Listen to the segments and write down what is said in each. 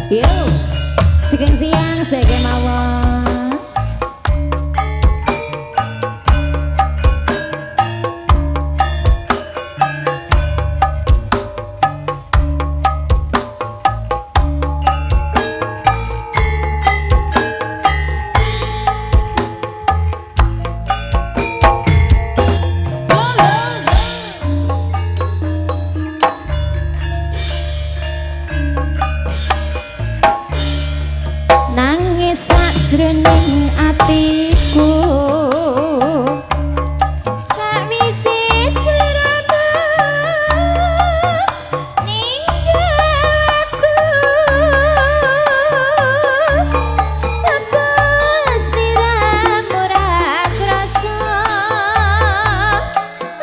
Yo, sugeng siang, sugeng mawon. Sakjroning atiku sakwise siramu ninggal aku lepas sliramu ra krasa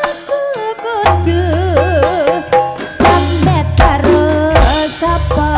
aku kudu sambet karo sapa.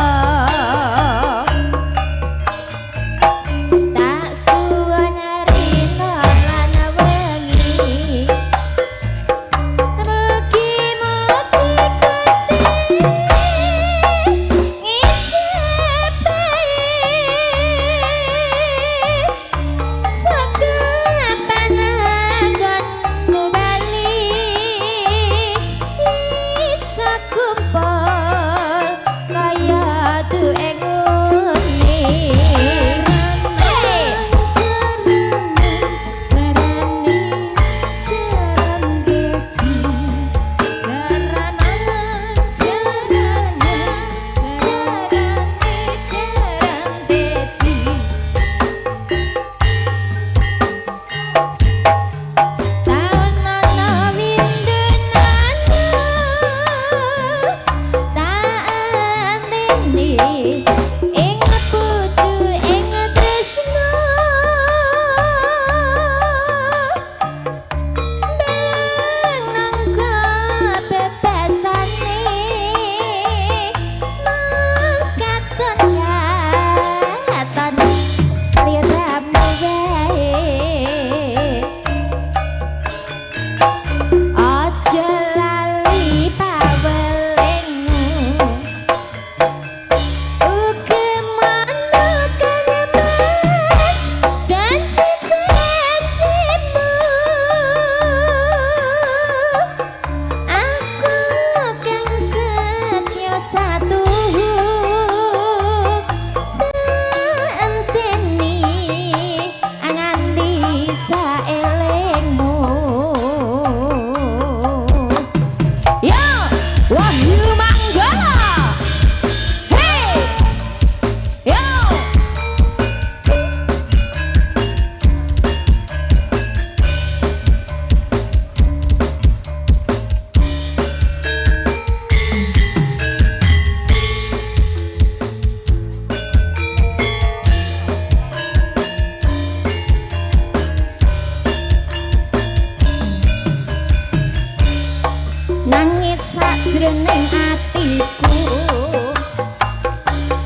Nangis sakjroning atiku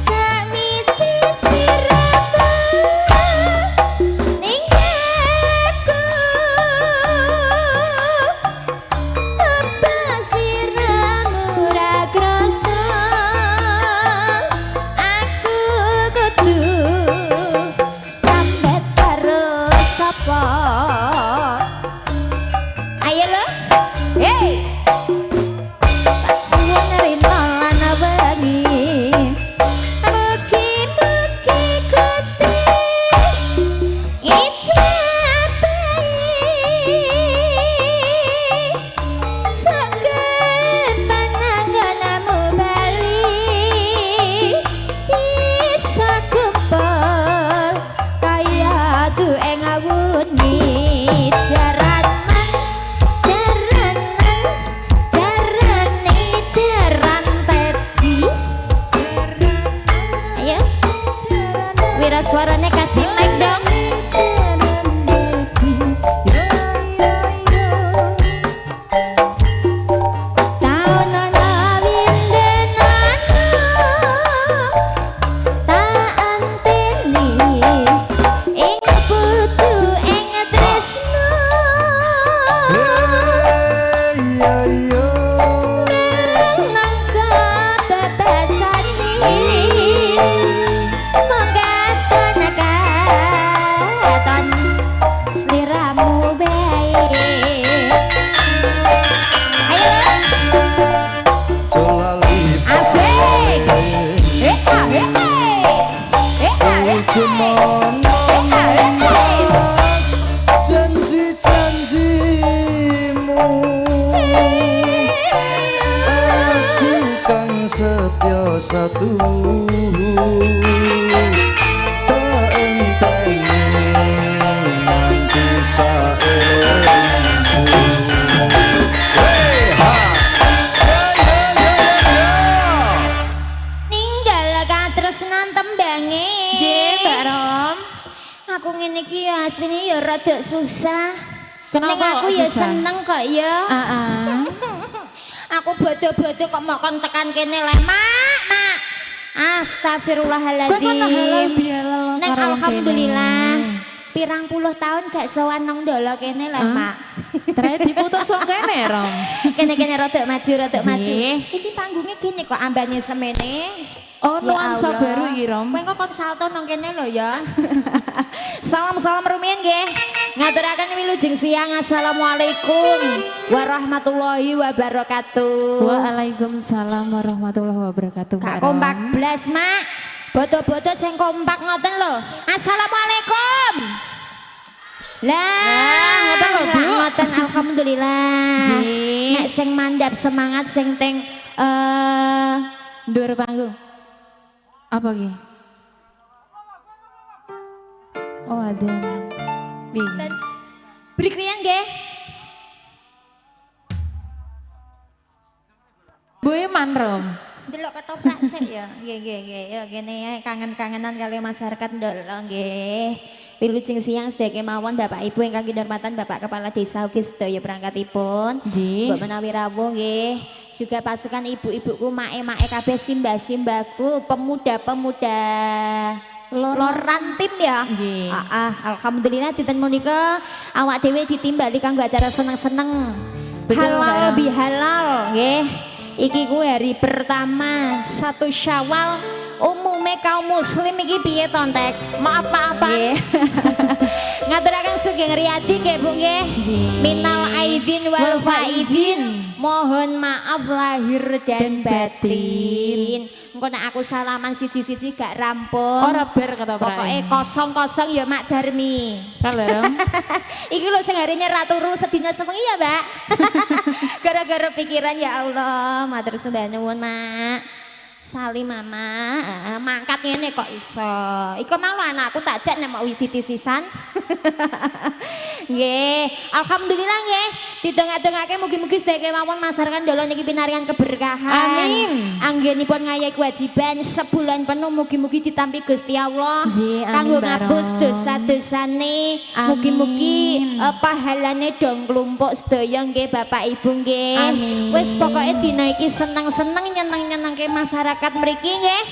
sakwise siramu ninggalku apa siramu ra krasa aku kudu sambet karo sapa. Ayo lo, hey. Suaranya kasih mic dong. Nangka bebasan ini Mas janji-janjimu aku kang setia satu tak enteni nanti saendu ninggal katresnan tembange Nggih, Mbak Rom. aku ngene iki ya asline ya rada susah. Kenapa Ning aku kok ya susah? seneng kok ya. Heeh. Aku bodo-bodo kok mau kon tekan kene le, Mak. Astagfirullahaladzim. Kok ngono halal bihalal Neng karo wong alhamdulillah. kene? Pirang puluh tahun gak sowan nang ndolo kene le, Mak. Terus diputus wong kene, Rom. Kene-kene rada maju, rada Nggih. maju. Iki panggungnya gini kok ambane semene. Oh, Ya nuansa Allah. baru iki, Rom. Kowe kok kon salto nang kene lho ya. Salam-salam rumiyin nggih. Ngaturaken wilujeng siang. Assalamualaikum warahmatullahi wabarakatuh. Waalaikumsalam warahmatullahi wabarakatuh. Mbak Gak Rom. kompak blas, Mak. Bodo-bodo sing kompak ngoten lho. Assalamualaikum. Lah, ngoten lho, Bu. ngoten alhamdulillah. Nggih. Nek sing mandap semangat sing teng Ndur panggung. Apa ki? Oh, ada. Piye? beri kriyan nggih. Bu Iman, Rom. Delok ketoprak sik ya. Nggih. Ya kene ya kangen-kangenan kali masyarakat ndolo nggih. Wilujeng siang sedaya kemawon Bapak Ibu ingkang kinurmatan Bapak Kepala Desa ugi sedaya perangkatipun. Nggih. Mbok menawi rawuh nggih. Juga pasukan ibu-ibuku, mae-mae kabeh simbah-simbahku, pemuda-pemuda loran tim ya. Nggih. Alhamdulillah dinten menika awak dhewe ditimbali kanggo acara seneng-seneng. Betul, Mbak Halal Rom. bihalal nggih. Iki ku hari pertama 1 Syawal. Umume kaum muslim iki piye to, Tek? Maaf. Nggih. Ngaturaken sugeng riyadi nggih Bu nggih. Nggih. Minal aidin wal Wal faizin. Mohon maaf lahir dan batin. Engko nek aku salaman siji-siji gak rampung. Ora ber ketoprak. Pokoknya kosong-kosong ya Mak Jarmi. Kalau Rom. Iki lho sing harinya ra turu sedina sewengi ya, Mbak. Gara-gara pikiran ya Allah, matur sembah nuwun, Mak. Salim Mama, mangkat ngene kok iso. Iku malu anakku tak jak nek mau wisiti sisan. Nggih, alhamdulillah nggih. Didongak-dongake mugi-mugi sedaya kemawon masyarakat ndolo niki pinaringan keberkahan. Amin. Anggenipun ngayahi kewajiban sebulan penuh mugi-mugi ditampi Gusti Allah. Nggih, amin, Kanggo Mbak ngapus Rom. dosa-dosane. Amin. Mugi-mugi pahalane dong klumpuk sedaya nggih Bapak Ibu nggih. Amin. Wis pokoke dina iki seneng-seneng nyeneng-nyenengke masyarakat mriki nggih.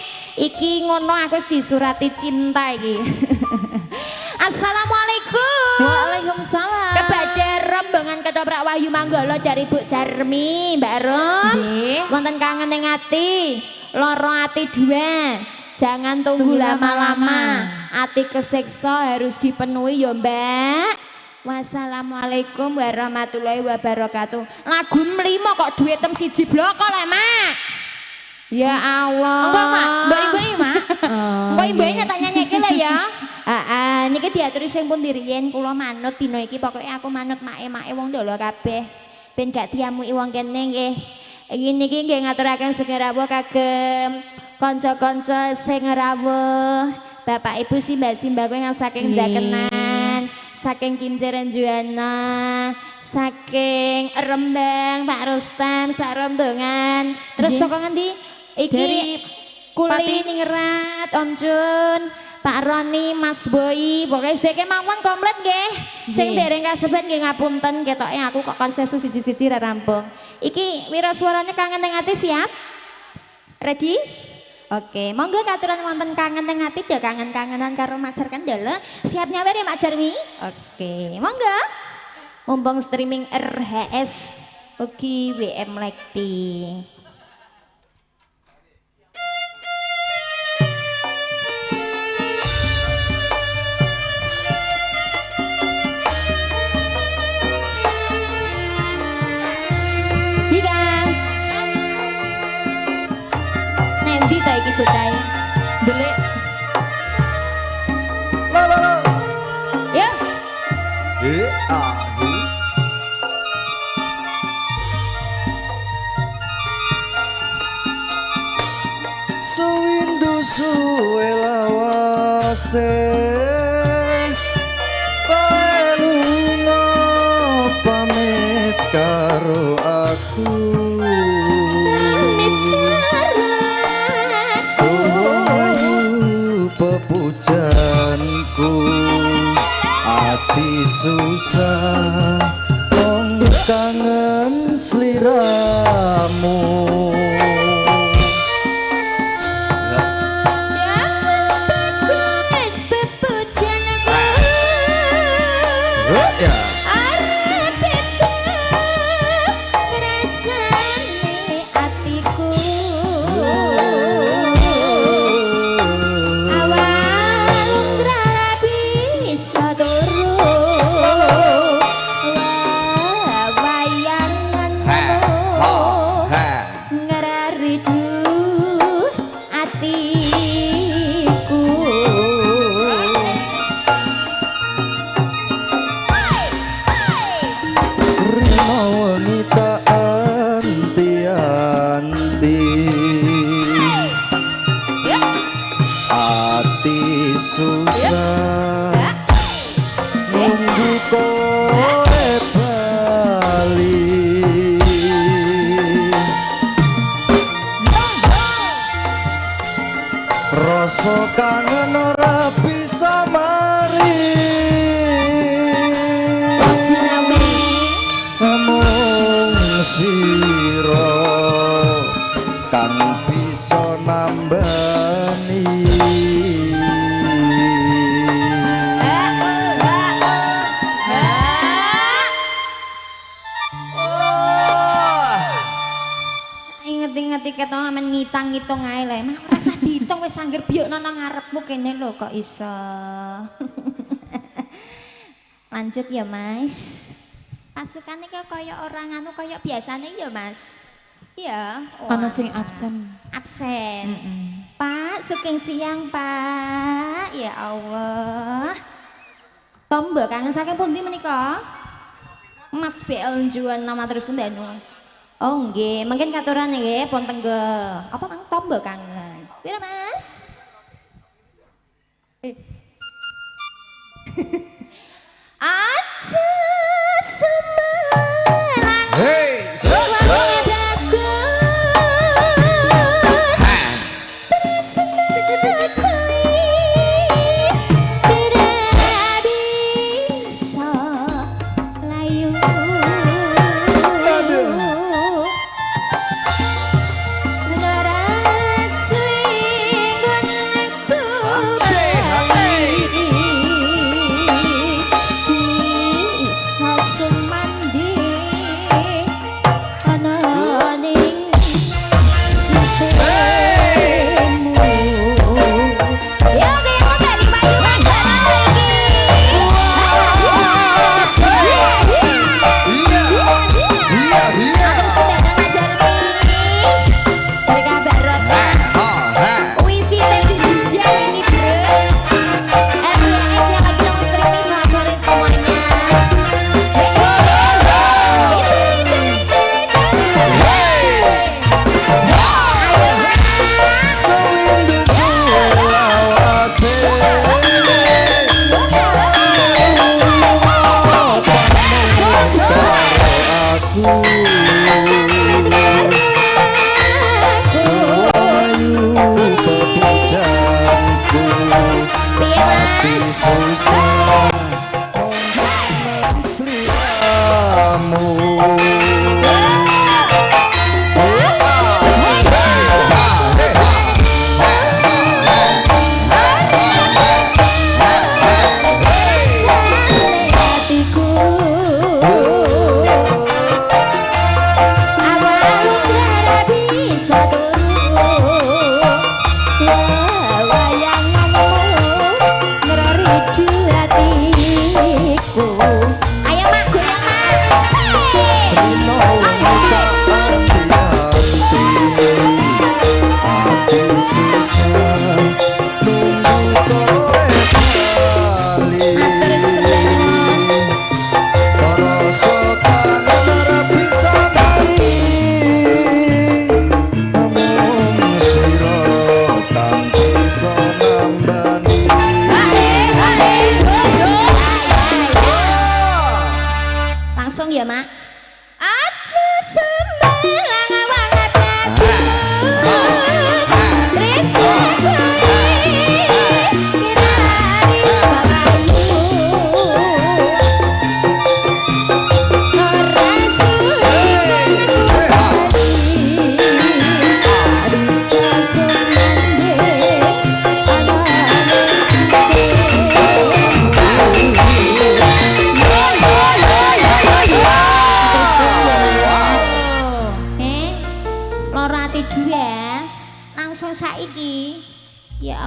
Iki ngono aku wis disurati cinta iki. Assalamualaikum. Waalaikumsalam. Kepada rombongan ketoprak Wahyu Manggala dari Bu Jarmi, Mbak Rom. Nggih. Wonten kangen ning ati, loro ati dua. Jangan tunggu lama-lama. Ati kesiksa harus dipenuhi ya, Mbak. Wassalamualaikum warahmatullahi wabarakatuh. Lagu mlimo kok duitem siji blok kok le, Mak. Ya Allah. Enggak, Mak. Mbak Ibu, Mak. Mbak Ibu tak nyanyi le ya. Niki diaturi sing pun diriyen kula manut dina iki pokoke aku manut mae-mae wong ndolo kabeh. Ben gak diamuki wong kene nggih. Ngene iki nggih ngaturaken sugeng rawuh kagem kanca-kanca sing rawuh. Bapak Ibu simbah-simbahku yang saking Nggih. Jakenan, saking Kinceren Juwana, saking Rembang Pak Rustan, sak rombongan. Terus Nggih. saka ngendi? Iki Dari Kuli Pati. Ningrat, Om Jun, Pak Roni, Mas Boy, pokoknya sedaya kemawon komplit nggih. Sing Nggih. dereng kasebut nggih ngapunten ketoke aku kok konsesu siji-siji ra rampung. Iki wira suarane kangen ning ati siap? Ready? Oke, monggo katuran wonten kangen ning ati ya kangen-kangenan karo masyarakat ndolo. Siap nyawer ya Mak Jarmi? Oke, monggo. Mumpung streaming RHS ugi WM Lekti. Nendi ta iki bocahe? Delik. tasih kowe lunga pamit karo aku. Pepujanku ati susah wong kangen sliramu. Ya. Ati susah nunggu kowe bali, rasa kangen ora bisa mari, mung sira kang bisa nambani. Inget-inget ketong amen ngitang-ngitung ae le. Mah ora usah diitung wis anggere biyokno nang ngarepmu kene lho kok iso. Lanjut ya, Mas. Pasukane kaya orang anu kaya biasane ya, Mas. Iya. Ana sing absen. Absen. Pak, suking siang, Pak. Ya Allah. Tombo kangen saking pundi menika? Mas BL Juan nama terus ndanu. Oh nggih, mungkin katurane nggih pun tenggo. Apa mang tombo kangen? Pira, Mas? Aja semerang. Hey,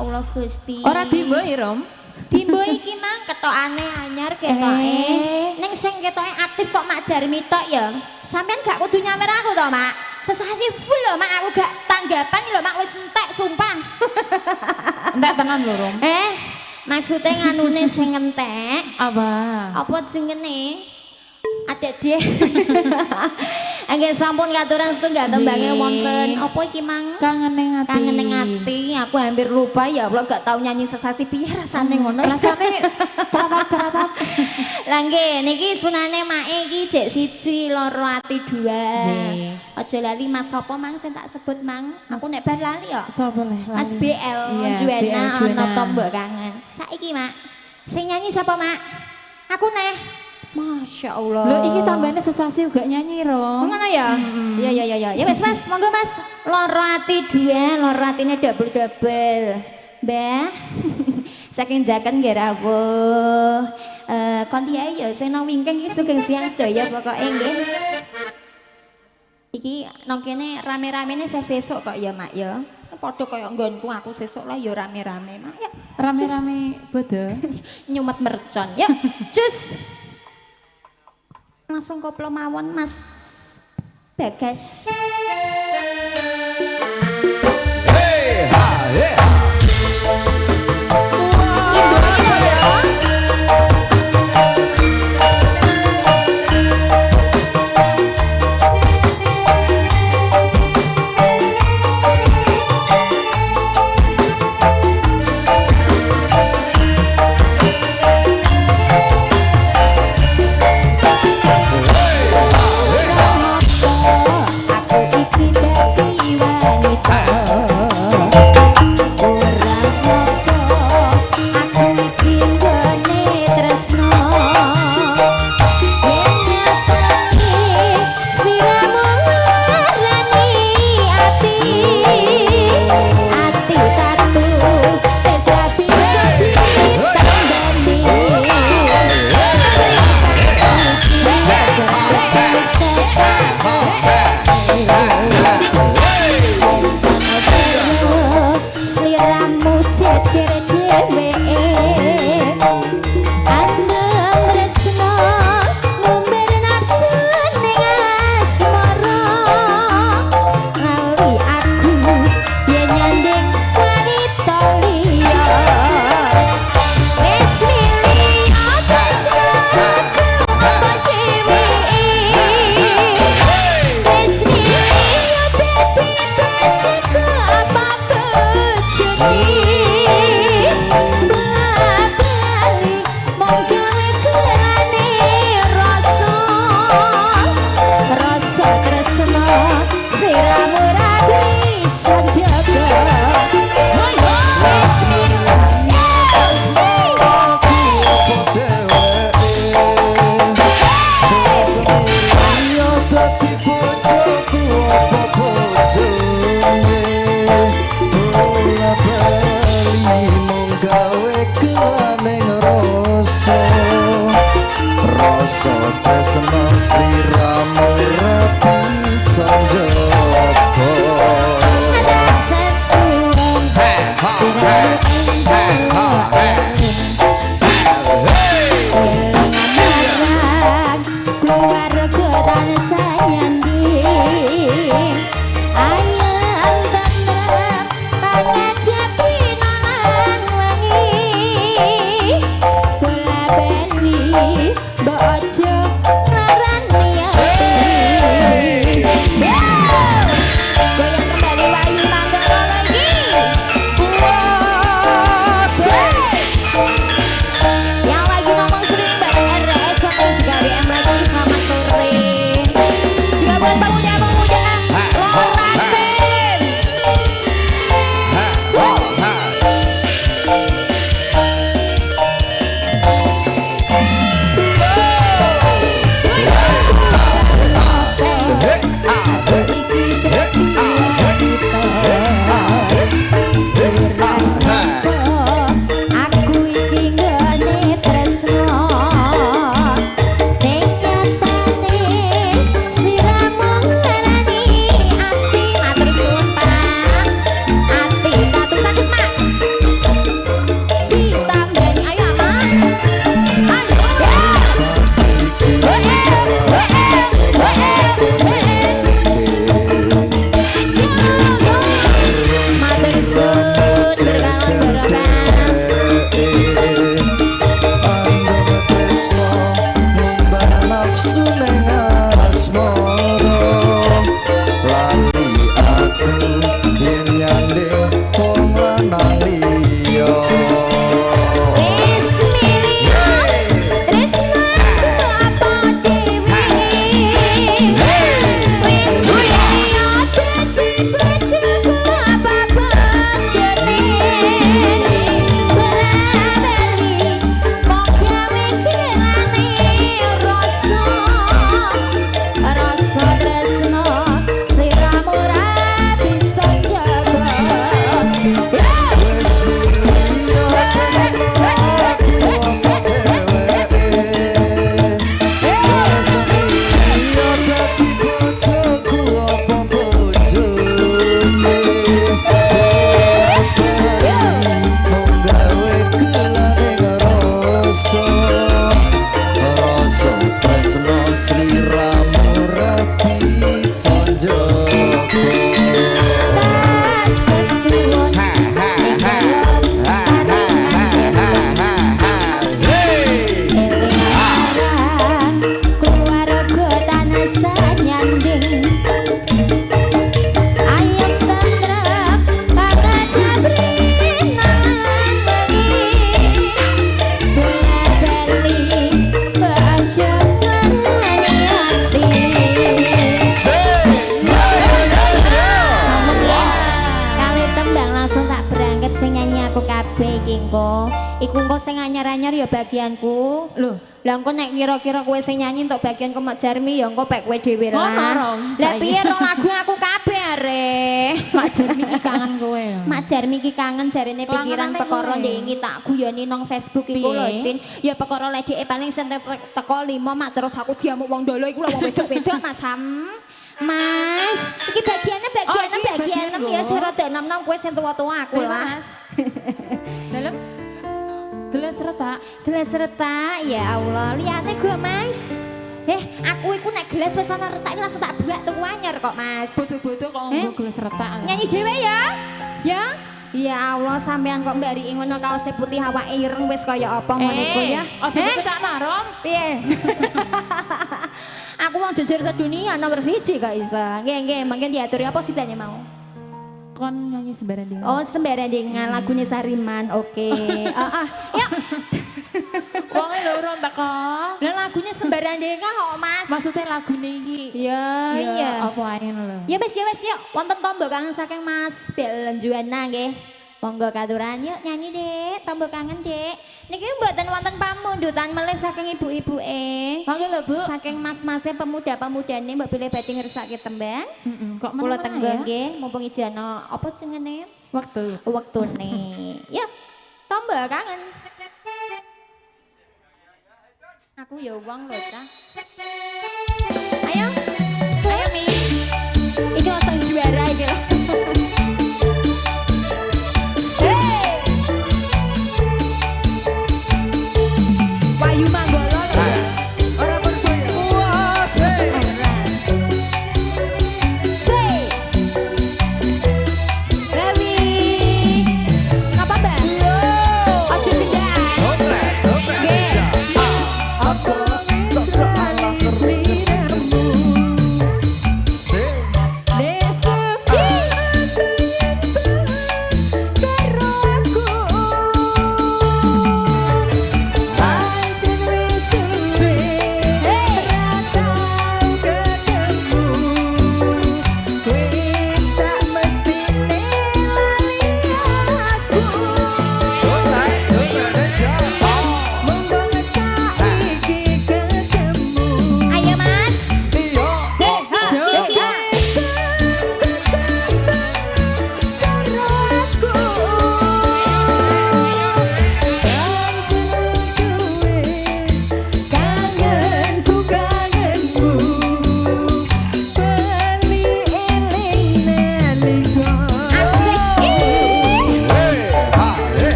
Ya Allah Gusti. Ora dimboi, Rom. Dimbo iki mang ketokane anyar ketoke. Ning sing ketoke aktif kok Mak Jarmi tok ya. Sampeyan gak kudu nyawer aku to, Mak. Sesasi full lho, Mak, aku gak tanggapan lho, Mak, wis entek sumpah. Entek tenan lho, Rom. Maksudnya nganune sing entek. Apa? Apa jenenge? Ada dia. Anggen sampun katuran setunggal tembange wonten. Apa iki mang? Kangen ning ati. Kangen ning ati. Aku hampir lupa ya Allah gak tau nyanyi sesasi piye rasane ngono. Rasane terapat-terapat. Lah nggih niki sunane make iki jek 1 loro ati 2. Nggih. Aja lali Mas sapa mang sing tak sebut mang. Aku nek bar lali ya. Sapa leh? Mas BL Iya, Juwana BL ana Juwana. tombok kangen. Saiki Mak. Sing nyanyi sapa Mak? Aku neh. Masya Allah. Lho iki tambahane sesasi juga nyanyi, Rom. Ngono ya? Iya ya. Ya wis Mas, monggo Mas. Loro ati 2, loro atine double-double. Mbah. Saking jaken nggih rawuh. Kon diae ya sing nang wingking iki sugeng siang sedaya pokoke nggih. Iki nang kene rame-ramene sesuk kok ya Mak ya. Padha kaya nggonku aku sesuk lah ya rame-rame Mak ya. Rame-rame bodo. Nyumet mercon ya. Cus. Langsung koplo mawon Mas Bagas. Hey ha hey ha. Aku iki dadi wanita. Iku engko sing anyar-anyar ya bagianku. Loh, lah engko nek kira-kira kowe sing nyanyi entuk bagian Mak Jarmi ya engko pek kowe dhewe Ngono, lah. Rom, Lah saya. piye rong lagu aku kabeh are. Mak Jarmi iki kangen kowe. Mak Jarmi iki kangen jarene pikiran Kelangenane perkara kowe. ndek iki tak guyoni nang Facebook iku lho, Piye? Cin. Ya perkara ledeke paling sente teko 5 mak terus aku diamuk wong dolo iku lho wong wedok-wedok Mas Ham. Mas, iki bagiannya Oh, iki bagian 6 ya bagian sing rada 6 kowe sing tuwa-tuwa aku Ayo, lah. Mas. Dalam gelas retak. Gelas retak, ya Allah, lihatnya gue Mas. Aku iku nek gelas wis ana retak iki langsung tak buak tuku anyar kok Mas. Bodoh-bodoh kok nggo gelas retak. Nyanyi dhewe ya. Ya. Ya Allah, sampean kok mbari ngono kaose putih awake ireng wis kaya apa ngono iku ya. Aja dicekakno, Rom. Piye? Aku mau jujur sedunia nomor 1 kok iso. Nggih, mungkin diaturi apa sih tanya mau? Kon nyanyi sembarang ding. Oh, sembarang dengan lagunya Sariman. Oke. Yuk. Wonge lho Rom teko. Lah lagunya sembarang dengan kok Mas. Maksudnya lagu iki. Ya, iya. Apa ae ngono lho. Ya wis yuk. Wonten tombol kangen saking Mas Belen Juwana nggih. Monggo katuran yuk nyanyi Dek, tombol kangen Dek. Niki mboten wonten pamundutan melih saking ibu-ibuke. Mangga lho, Bu. Saking mas-mase pemuda-pemudane mbok pilih badhe ngersake tembang. Kok Kula meneng tenggo ya? nggih mumpung ijana apa jenenge? Waktu. Wektune. Ya, tombol kangen. Aku ya wong lho, ta. Ayo. Ayo Mi. Iki langsung juara iki lho. Hey! Wayu Manggolo lho. Ora bergoyang. Wah, say. Say. Baby. Ngapa, Mbak? Aja pindah. Dompet, dompet. Nggih. Aku sok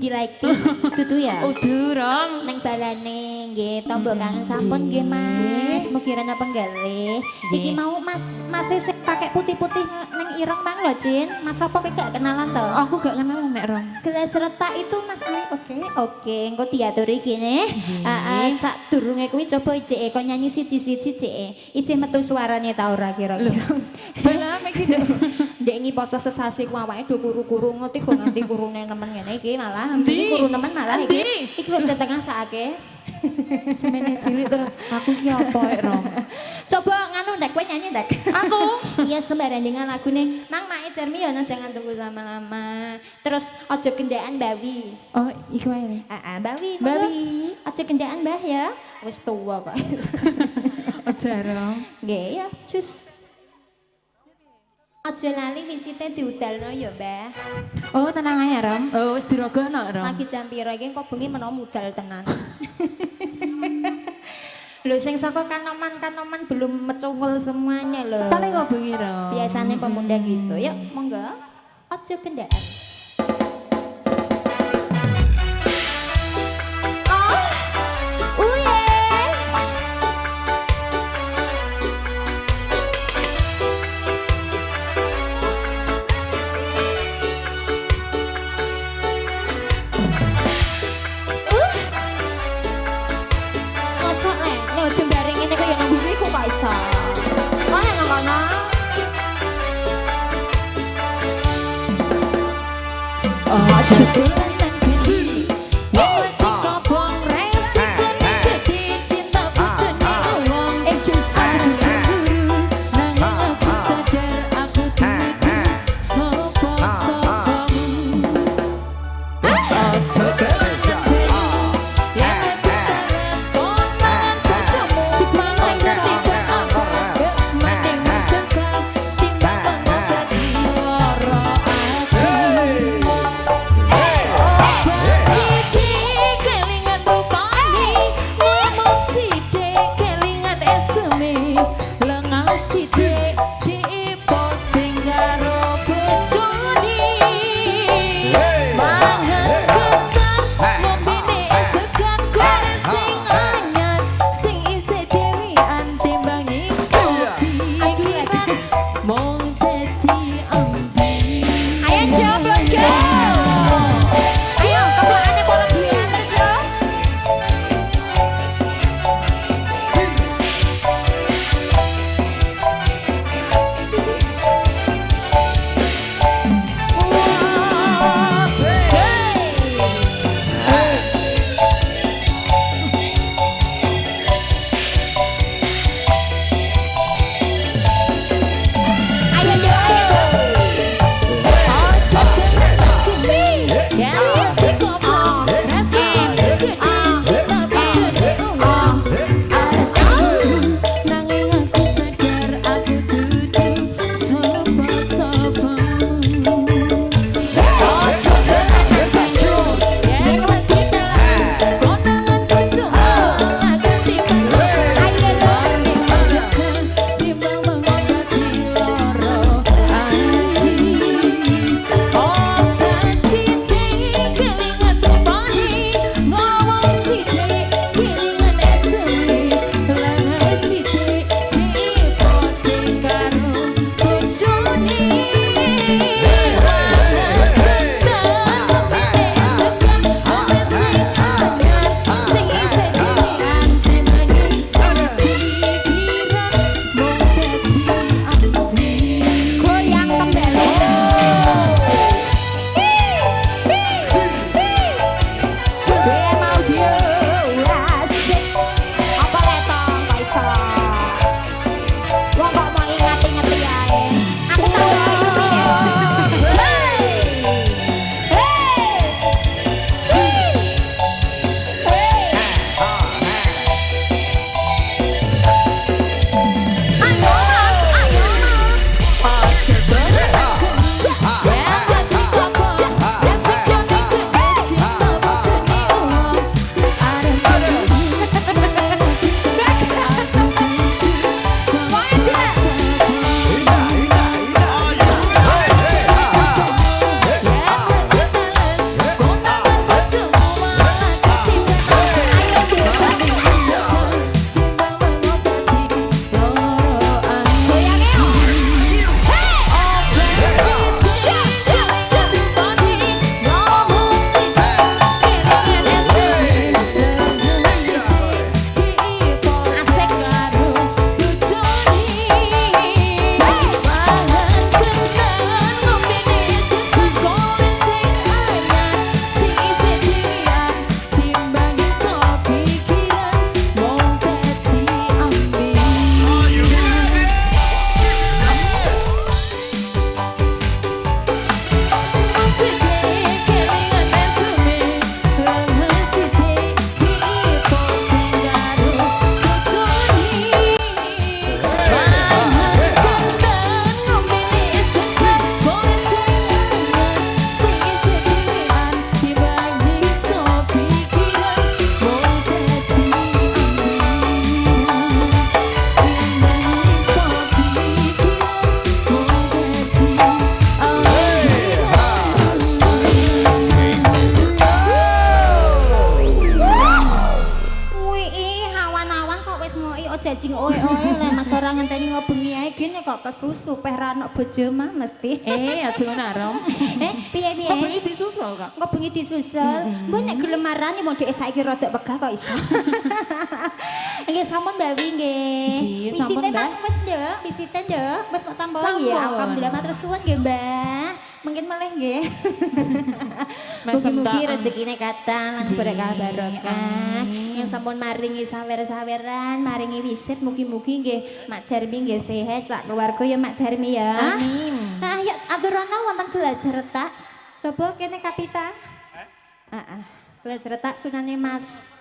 Di like dudu ya. Udah rom. Neng balane nggih tombok kangen sampun nggih Mas. Mugi rena penggalih. Iki mau Mas sing pakai putih-putih neng ireng mang lho, Jin. Mas apa kowe gak kenalan to? Aku gak kenal nek rom. Gelas retak itu Mas Ari. Oke, engko diaturi gini. Sak durunge kuwi coba ijek kok nyanyi siji-siji jek. Ijek metu suarane ta ora kira-kira. Bala mek gitu. Ndek ngiposo sesasi ku awake do kuru-kuru ngerti kok nganti kurune nemen ngene iki malah ambine kuru nemen malah iki. Iki lho setengah sakake. Semene cilik terus aku ki apa rom. Coba nganu ndek kowe nyanyi ndek. Aku Iya sembarang dengan lagune Mang Mae Jermi ya jangan tunggu lama-lama. Terus aja gendaan bawi. oh iku wae. Bawi. Bawi. Aja gendaan Mbah ya. Wis tuwa kok. Aja rom. Nggih ya, cus. Aja lali wisite diudalno ya, Mbah. Oh tenang aja rom. Oh wis dirogono rom. Lagi jam piro iki kok bengi menawa mudal tenan. Lho sing saka kanoman-kanoman belum mecungul semuanya lho. Paling kok bengi rom. Biasanya pemuda gitu. Yuk, monggo. Aja gendaan. Oh. Uye. Mosok le, lho jembaring ini kaya nang bumi ku kok iso. Mana nang kono? Oh syukur. kok kesusu peh ra ono bojo mah mesti. Aja ngono Rom. Piye-piye? Kok bengi disusul kok. Kok bengi disusul? Mbok nek gelem marani mau dhek saiki rada wegah kok iso. Nggih sampun Mbak Wi nggih. Nggih, sampun, Visite Mbak. mang wis Nduk, visite Nduk. Wis mau tambah Sampun. ya. Alhamdulillah matur suwun nggih Mbak. Mungkin meleh nggih. Mesem, Mugi-mugi Mbak. rezekine kathah lan Nggih, berkah barokah. amin. Yang sampun maringi sawer-saweran, maringi wisit mugi-mugi nggih Mak Jarmi nggih sehat sak keluarga ya Mak Jarmi ya. Amin. Nah, ayo aturana wonten gelas retak. Coba kene Kapita. Heeh. Gelas retak sunane Mas.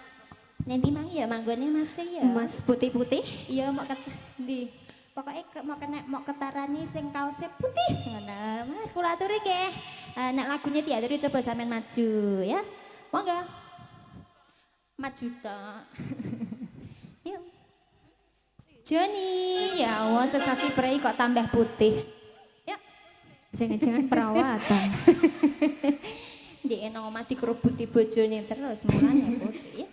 Nanti mang ya manggone Mas ya. Mas putih-putih. Iya mau ket ndi. Pokoke mau kena mau ketarani sing kaose putih ngono. Mas kula aturi nggih. Nek lagunya diaturi coba sampean maju ya. Monggo. Maju tok. Yuk. Joni, ya Allah sesasi prei kok tambah putih. Yuk. Jangan-jangan perawatan. Dia nang omah dikerubuti bojone terus mulane putih ya.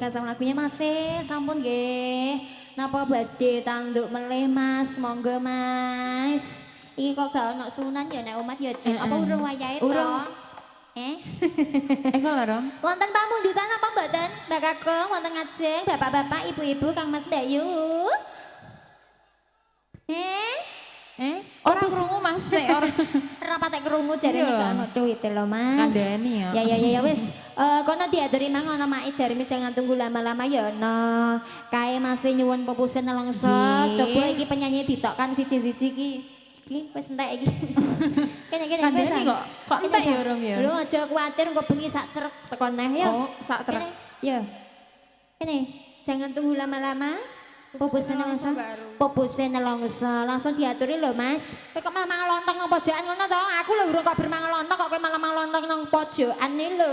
suka sama lagunya Mas sampun nggih. Napa badhe tanduk melih Mas? Monggo Mas. Iki kok gak ono sunan ya nek umat ya Jin. Apa urung wayahe to? Urung. Kok lho, Wonten pamundutan apa mboten? Mbak Kakung wonten ngajeng, bapak-bapak, ibu-ibu, Kang Mas Dayu. Ora krungu Mas nek ora Rapatek krungu jarene Iya. gak ono duwite lho Mas. kandhani ya. Ya wis. Kono diaturi mang ana mak jarine jangan tunggu lama-lama ya ono. Kae masih nyuwun pepusen nelongso. Nggih. Coba iki penyanyi ditokkan siji-siji iki. Iki wis entek iki. Kene Kandhani kok entek ya Rom ya. Lho aja kuwatir engko bengi sak truk tekan neh ya. Oh, sak truk. Kene, ya. Kene, jangan tunggu lama-lama. Popusnya langsung langsung diaturi lho Mas. Kowe kok malah mangan lontong nang pojokan ngono to? Aku lho urung kok bermangan lontong kok kowe malah mangan lontong nang pojokan iki lho.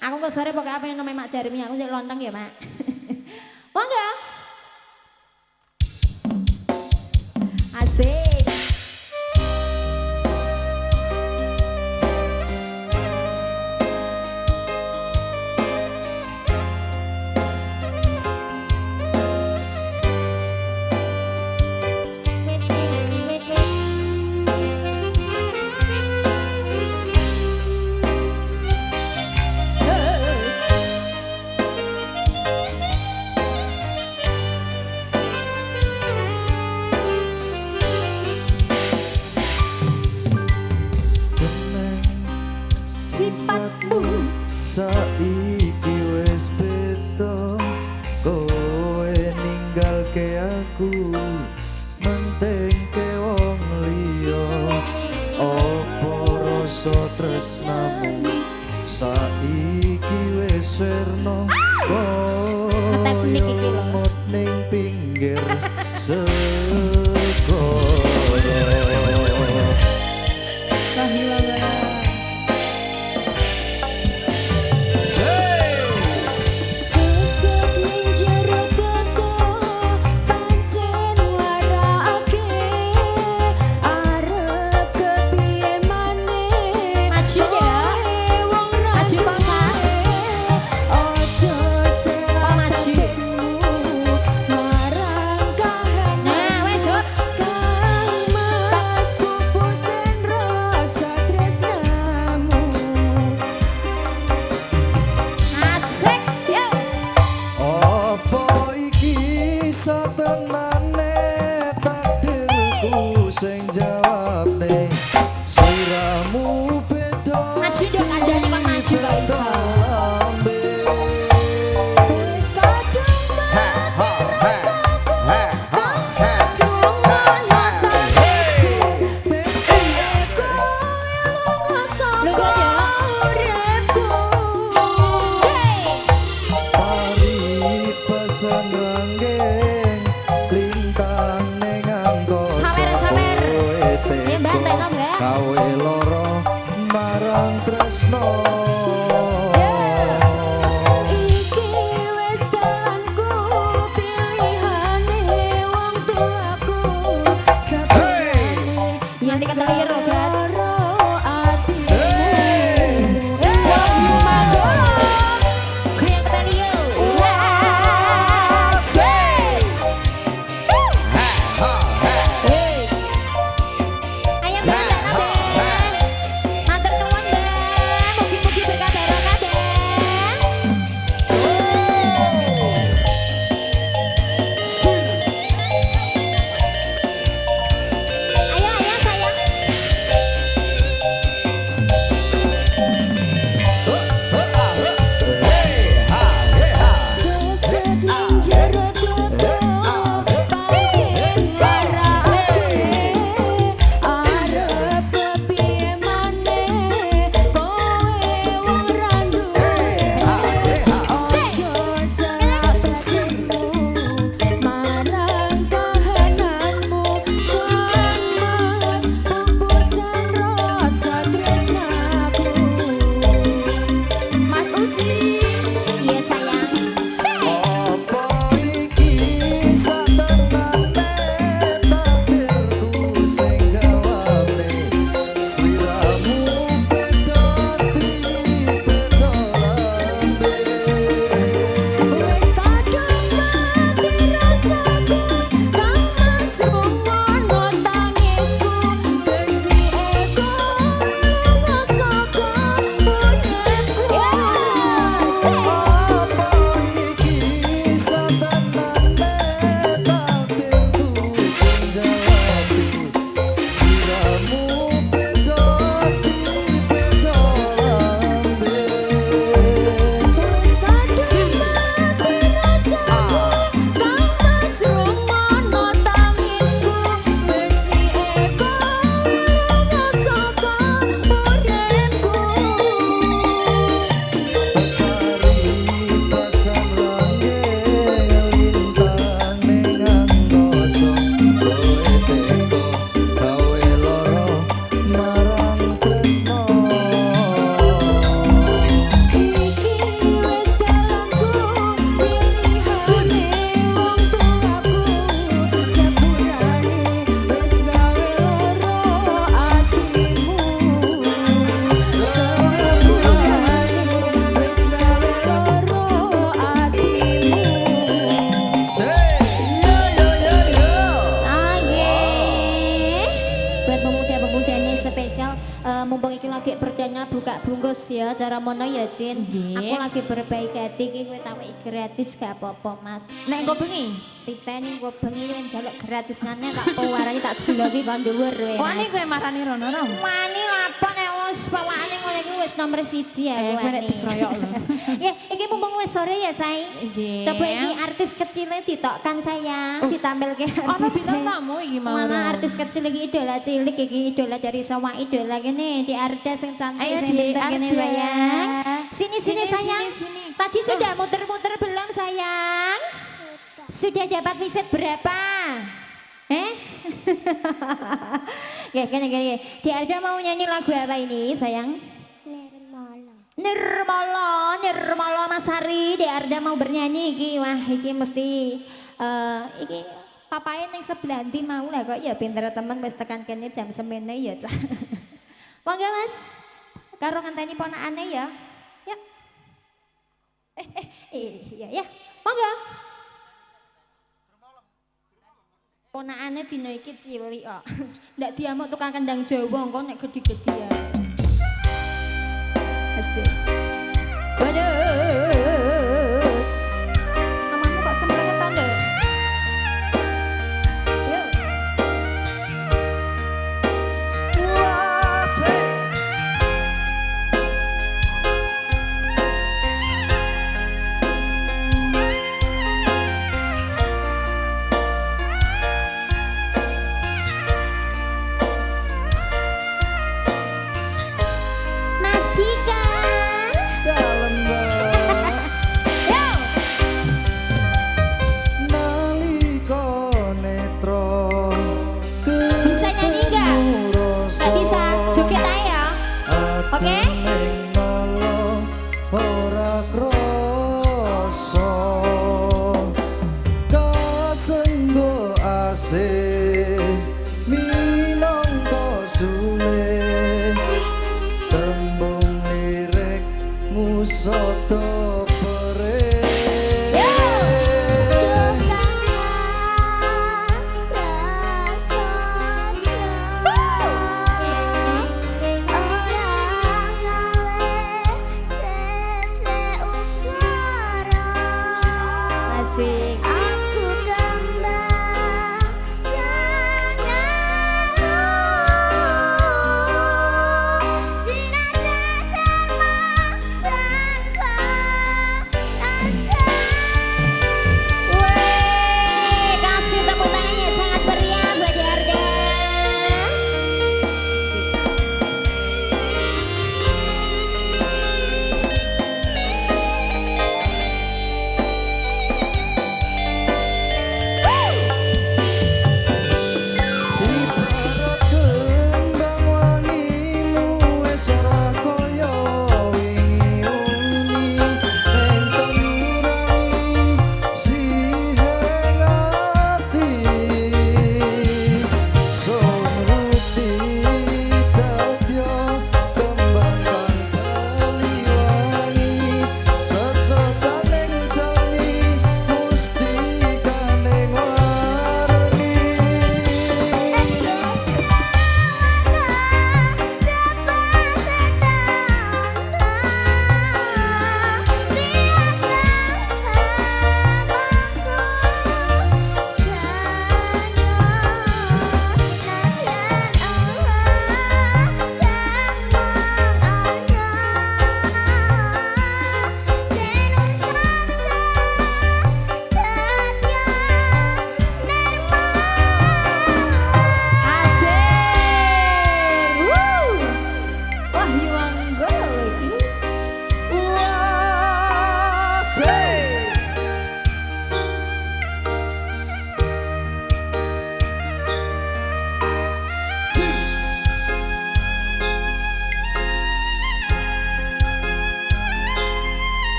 Aku kok sore pokoke apa yang namanya Mak Jarmi aku njaluk lontong ya, Mak. Monggo. Asik. Sifatmu saiki wis beda kowe ninggalke aku mentengke wong liya apa rasa tresnamu saiki wis werna Ngetes mic iki lho. lemot ning pinggir segara sesuk ning jero teko pancen warake arep kepiye maneh maju ya maju Pak ojo maju marang kahanan lagi berdana buka bungkus ya, cara mono ya Jin. Nggih. Aku lagi berbaik hati, iki kowe tak weki gratis gak apa-apa Mas. Nek engko bengi. Titeni gue bengi yang jaluk gratisane tak pewarani tak juluki kon dhuwur we. Wani Mas. kowe marani rono rom. Wani lapo nek wis bawaane ngono iki wis nomor 1 ya Kowe nek dikroyok lho. Ya, iki mumpung wis sore ya, Say. Nggih. Coba iki artis kecilnya ditokkan sayang, ditampilke Ana artis. bintang tamu iki mau. Mana artis kecil iki idola cilik iki idola dari semua idola gini di Arda sing cantik Ayo, sing Dik, bintang gini Arda. sayang. Sini Sini, sayang. sini. Tadi sudah muter-muter belum sayang? Sudah dapat visit berapa? Ya, gini. Di Arda mau nyanyi lagu apa ini sayang? Nirmala Mas Hari, di Arda mau bernyanyi iki. Wah, iki mesti iki papain yang sebelah nanti mau lah kok ya pinter temen wis tekan kene jam semene ya cah. Monggo Mas. Karo ngenteni ponakane ya. Ya. Iya ya. Monggo. Ponakane dina iki cilik kok. Ndak diamuk tukang kendang Jawa engko nek gede-gede ya. Asik. Waduh. Mamamu kok sembrenge tondo? Yuk. Wasik Mas Dika. dalam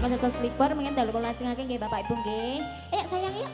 kanca-kanca sleeper mungkin dalu kula lajengake nggih Bapak Ibu nggih. Sayang yuk.